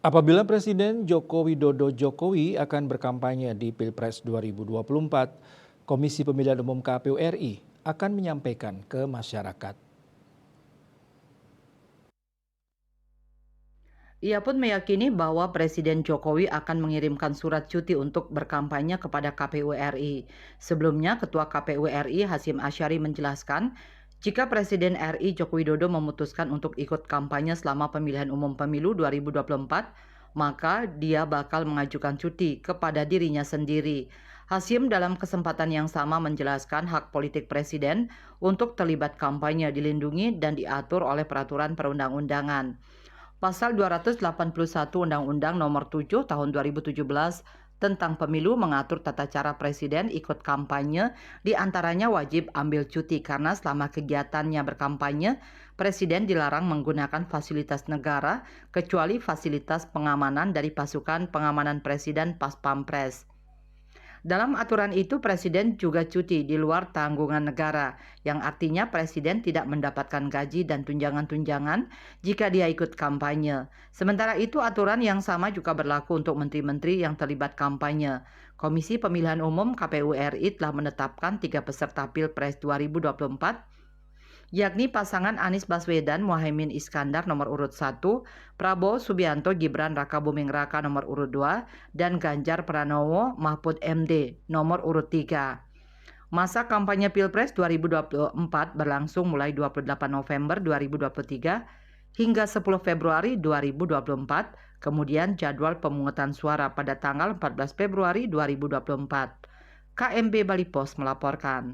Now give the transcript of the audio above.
Apabila Presiden Joko Widodo Jokowi akan berkampanye di Pilpres 2024, Komisi Pemilihan Umum KPU RI akan menyampaikan ke masyarakat. Ia pun meyakini bahwa Presiden Jokowi akan mengirimkan surat cuti untuk berkampanye kepada KPU RI. Sebelumnya, Ketua KPU RI Hasyim Asyari menjelaskan, jika Presiden RI Joko Widodo memutuskan untuk ikut kampanye selama pemilihan umum pemilu 2024, maka dia bakal mengajukan cuti kepada dirinya sendiri. Hasyim dalam kesempatan yang sama menjelaskan hak politik Presiden untuk terlibat kampanye dilindungi dan diatur oleh peraturan perundang-undangan. Pasal 281 Undang-Undang Nomor 7 Tahun 2017 tentang Pemilu mengatur tata cara Presiden ikut kampanye, di antaranya wajib ambil cuti karena selama kegiatannya berkampanye, Presiden dilarang menggunakan fasilitas negara kecuali fasilitas pengamanan dari pasukan pengamanan Presiden Pas Pampres. Dalam aturan itu, Presiden juga cuti di luar tanggungan negara, yang artinya Presiden tidak mendapatkan gaji dan tunjangan-tunjangan jika dia ikut kampanye. Sementara itu, aturan yang sama juga berlaku untuk menteri-menteri yang terlibat kampanye. Komisi Pemilihan Umum KPU RI telah menetapkan 3 peserta Pilpres 2024, yakni pasangan Anies Baswedan Muhaimin Iskandar nomor urut 1, Prabowo Subianto Gibran Rakabuming Raka nomor urut 2, dan Ganjar Pranowo Mahfud MD nomor urut 3. Masa kampanye Pilpres 2024 berlangsung mulai 28 November 2023 hingga 10 Februari 2024, kemudian jadwal pemungutan suara pada tanggal 14 Februari 2024. KMB Bali Pos melaporkan.